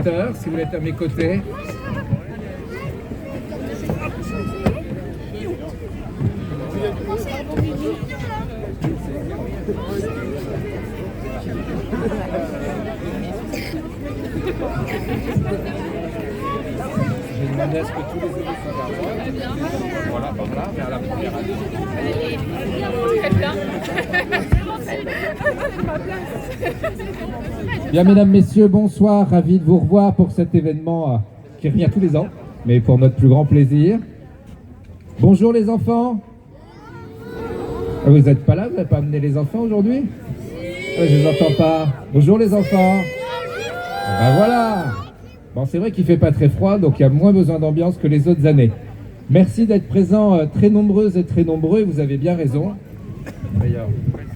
animateurs, si vous êtes à mes côtés. Je vais demander à ce que tous les élèves soient là. Voilà, par là, vers la première année. Bien, mesdames, messieurs, bonsoir. Ravi de vous revoir pour cet événement qui revient tous les ans, mais pour notre plus grand plaisir. Bonjour les enfants. Vous n'êtes pas là? Vous n'avez pas amené les enfants aujourd'hui? Je ne les entends pas. Bonjour les enfants. Ben voilà. Bon, c'est vrai qu'il ne fait pas très froid, donc il y a moins besoin d'ambiance que les autres années. Merci d'être présents très nombreuses et très nombreux, et vous avez bien raison. D'ailleurs,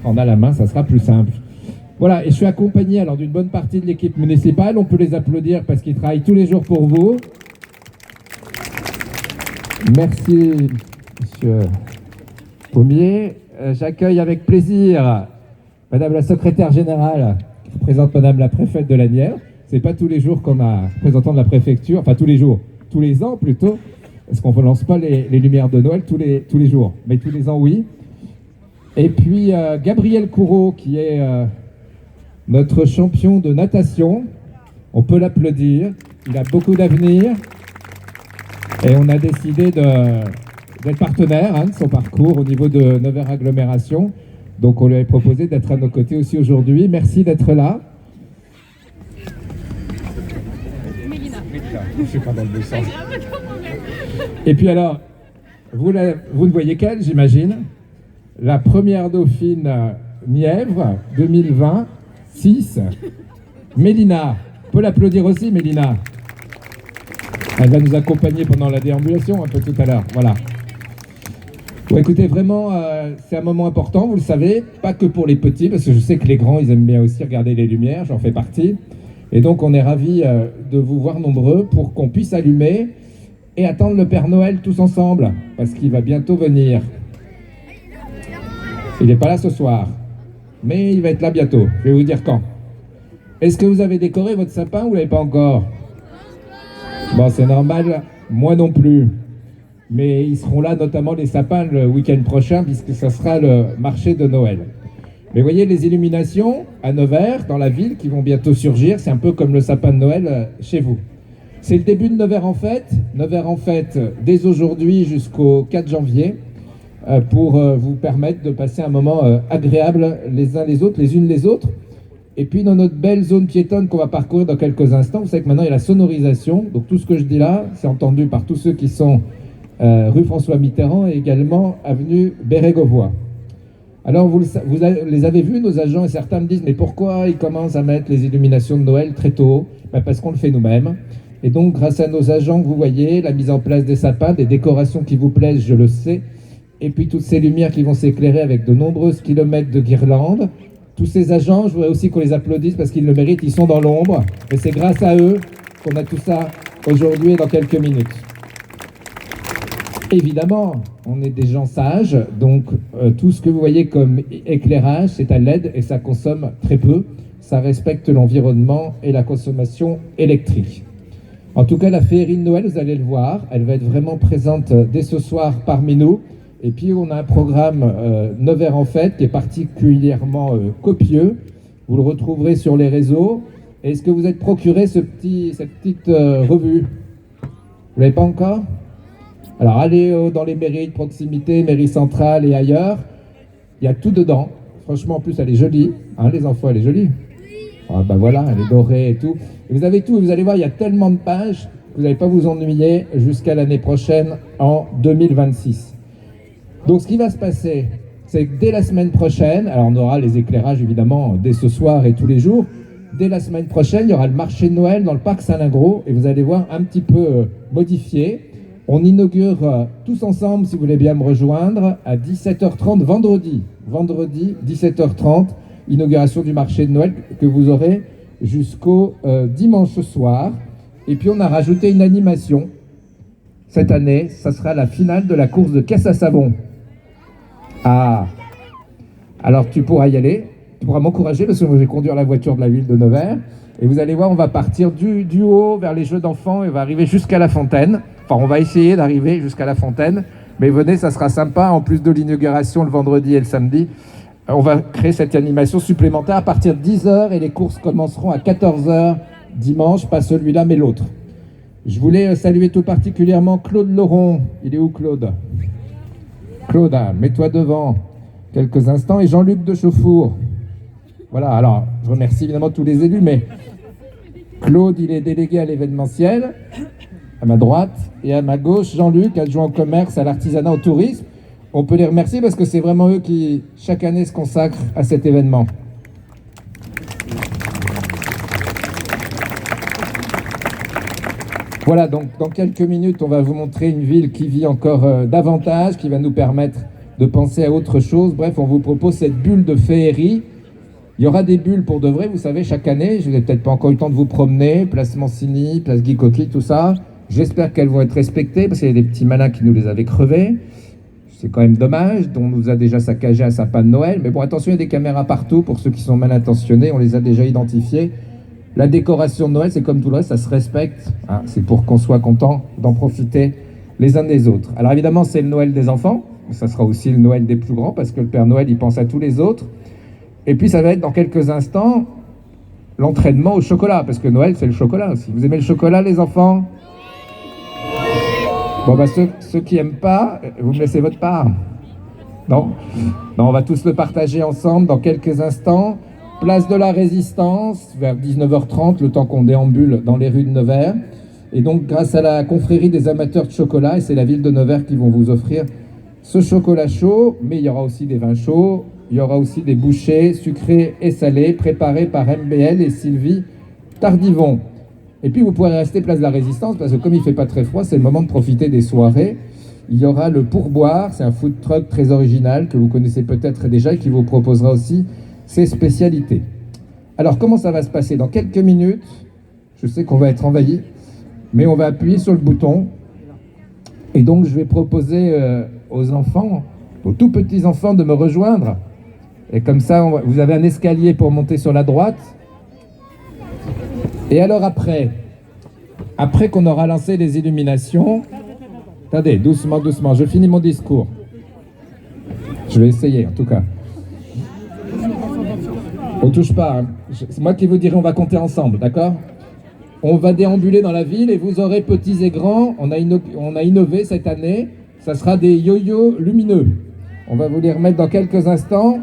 on a la main, ça sera plus simple. Voilà, et je suis accompagné alors d'une bonne partie de l'équipe municipale. On peut les applaudir parce qu'ils travaillent tous les jours pour vous. Merci, monsieur Pommier. J'accueille avec plaisir madame la secrétaire générale qui représente madame la préfète de la Nièvre. C'est pas tous les jours qu'on a représentant de la préfecture, enfin tous les jours, tous les ans plutôt, parce qu'on ne relance pas les lumières de Noël tous les jours, mais tous les ans oui. Et puis Gabriel Courreau qui est notre champion de natation, on peut l'applaudir, il a beaucoup d'avenir et on a décidé d'être partenaire de son parcours au niveau de Nevers Agglomération. Donc on lui avait proposé d'être à nos côtés aussi aujourd'hui. Merci d'être là. Je suis pas dans le bon sens. Et puis alors, vous ne voyez qu'elle, j'imagine, la première dauphine Nièvre 2026, Mélina. On peut l'applaudir aussi, Mélina. Elle va nous accompagner pendant la déambulation un peu tout à l'heure. Voilà. Bon, écoutez, vraiment, c'est un moment important, vous le savez, pas que pour les petits, parce que je sais que les grands, ils aiment bien aussi regarder les lumières, j'en fais partie. Et donc, on est ravis de vous voir nombreux pour qu'on puisse allumer et attendre le Père Noël tous ensemble, parce qu'il va bientôt venir. Il n'est pas là ce soir, mais il va être là bientôt. Je vais vous dire quand. Est-ce que vous avez décoré votre sapin ou vous ne l'avez pas encore? Bon, c'est normal, moi non plus. Mais ils seront là, notamment les sapins, le week-end prochain, puisque ça sera le marché de Noël. Mais voyez, les illuminations à Nevers, dans la ville, qui vont bientôt surgir, c'est un peu comme le sapin de Noël chez vous. C'est le début de Nevers en fête. Nevers en fête dès aujourd'hui jusqu'au 4 janvier, pour vous permettre de passer un moment agréable les uns les autres, les unes les autres. Et puis dans notre belle zone piétonne qu'on va parcourir dans quelques instants, vous savez que maintenant il y a la sonorisation. Donc tout ce que je dis là, c'est entendu par tous ceux qui sont rue François Mitterrand et également avenue Bérégovoy. Alors vous les avez vus, nos agents, et certains me disent mais pourquoi ils commencent à mettre les illuminations de Noël très tôt? Parce qu'on le fait nous-mêmes. Et donc grâce à nos agents que vous voyez, la mise en place des sapins, des décorations qui vous plaisent, je le sais, et puis toutes ces lumières qui vont s'éclairer avec de nombreuses kilomètres de guirlandes. Tous ces agents, je voudrais aussi qu'on les applaudisse parce qu'ils le méritent, ils sont dans l'ombre. Et c'est grâce à eux qu'on a tout ça aujourd'hui et dans quelques minutes. Évidemment, on est des gens sages, donc tout ce que vous voyez comme éclairage, c'est à LED et ça consomme très peu. Ça respecte l'environnement et la consommation électrique. En tout cas, la féerie de Noël, vous allez le voir, elle va être vraiment présente dès ce soir parmi nous. Et puis, on a un programme Nevers en fête qui est particulièrement copieux. Vous le retrouverez sur les réseaux. Est-ce que vous êtes procuré cette petite revue? Vous l'avez pas encore? Alors, allez dans les mairies de proximité, mairie centrale et ailleurs. Il y a tout dedans. Franchement, en plus, elle est jolie. Hein, les enfants, elle est jolie. Ah, ben voilà, elle est dorée et tout. Et vous avez tout. Vous allez voir, il y a tellement de pages que vous n'allez pas vous ennuyer jusqu'à l'année prochaine, en 2026. Donc, ce qui va se passer, c'est que dès la semaine prochaine, alors on aura les éclairages évidemment dès ce soir et tous les jours. Dès la semaine prochaine, il y aura le marché de Noël dans le parc Saint-Lingros et vous allez voir un petit peu modifié. On inaugure tous ensemble, si vous voulez bien me rejoindre, à 17h30 vendredi. Vendredi, 17h30, inauguration du marché de Noël que vous aurez jusqu'au dimanche soir. Et puis on a rajouté une animation. Cette année, ça sera la finale de la course de caisse à savon. Ah, alors tu pourras y aller. qui pourra m'encourager parce que moi, je vais conduire la voiture de la ville de Nevers. Et vous allez voir, on va partir du haut vers les jeux d'enfants et on va arriver jusqu'à la fontaine. Enfin, on va essayer d'arriver jusqu'à la fontaine. Mais venez, ça sera sympa. En plus de l'inauguration le vendredi et le samedi, on va créer cette animation supplémentaire à partir de 10h et les courses commenceront à 14h dimanche, pas celui-là mais l'autre. Je voulais saluer tout particulièrement Claude Laurent. Il est où, Claude? Claude, mets-toi devant quelques instants. Et Jean-Luc de Chauffour. Voilà, alors je remercie évidemment tous les élus, mais Claude, il est délégué à l'événementiel, à ma droite, et à ma gauche, Jean-Luc, adjoint au commerce, à l'artisanat, au tourisme. On peut les remercier parce que c'est vraiment eux qui, chaque année, se consacrent à cet événement. Voilà, donc dans quelques minutes, on va vous montrer une ville qui vit encore davantage, qui va nous permettre de penser à autre chose. Bref, on vous propose cette bulle de féerie. Il y aura des bulles pour de vrai, vous savez, chaque année. Je n'ai peut-être pas encore eu le temps de vous promener. Place Mancini, place Guy Coquille, tout ça. J'espère qu'elles vont être respectées parce qu'il y a des petits malins qui nous les avaient crevées. C'est quand même dommage. On nous a déjà saccagé un sapin de Noël. Mais bon, attention, il y a des caméras partout pour ceux qui sont mal intentionnés. On les a déjà identifiés. La décoration de Noël, c'est comme tout le reste, ça se respecte. Hein, c'est pour qu'on soit content d'en profiter les uns des autres. Alors évidemment, c'est le Noël des enfants. Ça sera aussi le Noël des plus grands parce que le Père Noël, il pense à tous les autres. Et puis ça va être dans quelques instants l'entraînement au chocolat, parce que Noël c'est le chocolat aussi. Vous aimez le chocolat les enfants? Bon bah ceux qui n'aiment pas, vous me laissez votre part. Non? Non, on va tous le partager ensemble dans quelques instants. Place de la Résistance, vers 19h30, le temps qu'on déambule dans les rues de Nevers. Et donc grâce à la confrérie des amateurs de chocolat, et c'est la ville de Nevers qui vont vous offrir ce chocolat chaud, mais il y aura aussi des vins chauds. Il y aura aussi des bouchées sucrées et salées préparées par MBL et Sylvie Tardivon. Et puis vous pourrez rester place de la Résistance parce que comme il ne fait pas très froid, c'est le moment de profiter des soirées. Il y aura le pourboire, c'est un food truck très original que vous connaissez peut-être déjà et qui vous proposera aussi ses spécialités. Alors comment ça va se passer? Dans quelques minutes, je sais qu'on va être envahi, mais on va appuyer sur le bouton. Et donc je vais proposer aux enfants, aux tout petits enfants de me rejoindre. Et comme ça, vous avez un escalier pour monter sur la droite. Et alors après qu'on aura lancé les illuminations... Attendez, doucement, doucement, je finis mon discours. Je vais essayer, en tout cas. On touche pas. Hein. C'est moi qui vous dirai, on va compter ensemble, d'accord? On va déambuler dans la ville et vous aurez petits et grands. On a innové cette année. Ça sera des yo-yo lumineux. On va vous les remettre dans quelques instants.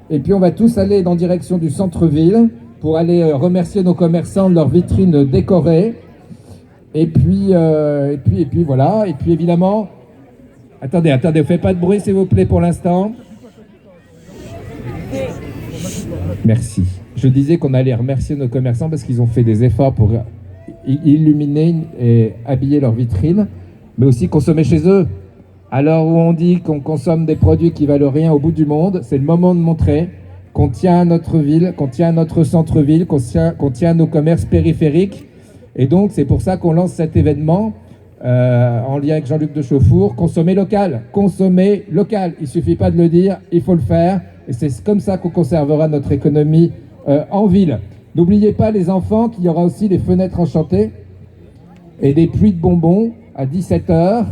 Et puis on va tous aller dans direction du centre-ville pour aller remercier nos commerçants de leurs vitrines décorées. Et puis voilà. Et puis évidemment, attendez, ne faites pas de bruit s'il vous plaît pour l'instant. Merci. Je disais qu'on allait remercier nos commerçants parce qu'ils ont fait des efforts pour illuminer et habiller leurs vitrines, mais aussi consommer chez eux. À l'heure où on dit qu'on consomme des produits qui valent rien au bout du monde, c'est le moment de montrer qu'on tient à notre ville, qu'on tient à notre centre-ville, qu'on tient à nos commerces périphériques. Et donc, c'est pour ça qu'on lance cet événement en lien avec Jean-Luc de Chauffour. Consommer local, consommer local. Il ne suffit pas de le dire, il faut le faire. Et c'est comme ça qu'on conservera notre économie en ville. N'oubliez pas, les enfants, qu'il y aura aussi des fenêtres enchantées et des pluies de bonbons à 17h.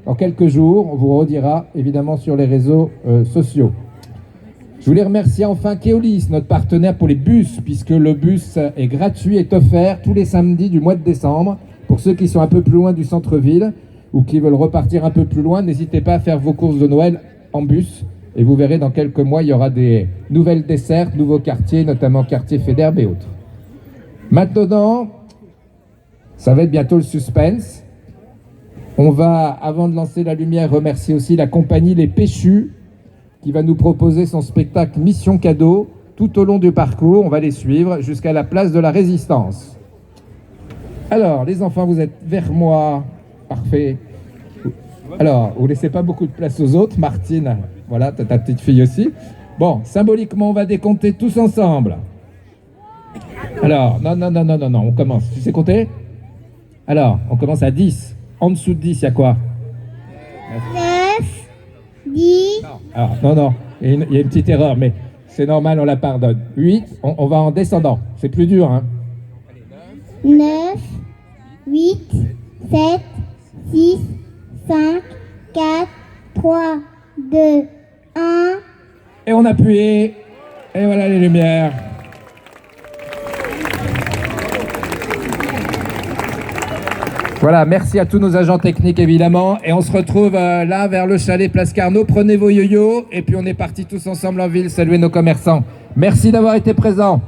Dans quelques jours, on vous redira évidemment sur les réseaux sociaux. Je voulais remercier enfin Keolis, notre partenaire pour les bus, puisque le bus est gratuit, est offert tous les samedis du mois de décembre. Pour ceux qui sont un peu plus loin du centre-ville ou qui veulent repartir un peu plus loin, n'hésitez pas à faire vos courses de Noël en bus. Et vous verrez, dans quelques mois, il y aura des nouvelles dessertes, nouveaux quartiers, notamment quartier Fédère et autres. Maintenant, ça va être bientôt le suspense. On va, avant de lancer la lumière, remercier aussi la compagnie Les Péchus, qui va nous proposer son spectacle Mission Cadeau. Tout au long du parcours, on va les suivre jusqu'à la place de la Résistance. Alors, les enfants, vous êtes vers moi. Parfait. Alors, vous ne laissez pas beaucoup de place aux autres. Martine, voilà, t'as ta petite fille aussi. Bon, symboliquement, on va décompter tous ensemble. Alors, non, on commence. Tu sais compter? Alors, on commence à 10. En dessous de 10, il y a quoi? 9, 10. Alors, non, il y a une petite erreur, mais C'est normal, on la pardonne. 8, on va en descendant. C'est plus dur, hein. 9, 8, 7, 6, 5, 4, 3, 2, 1. Et on appuie. Et voilà les lumières. Voilà, merci à tous nos agents techniques évidemment. Et on se retrouve là vers le chalet Place Carnot. Prenez vos yo-yo et puis on est partis tous ensemble en ville saluer nos commerçants. Merci d'avoir été présents.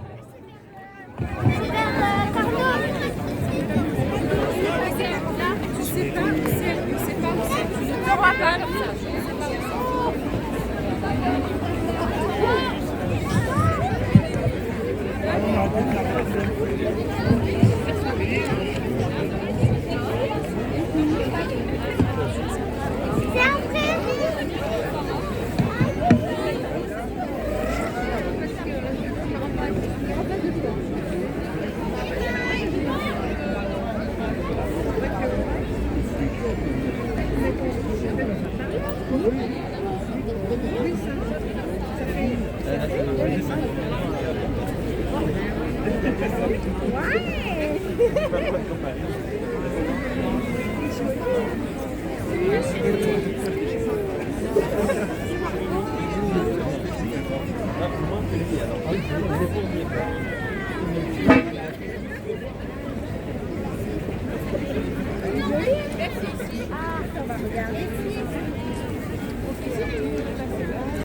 Ouais.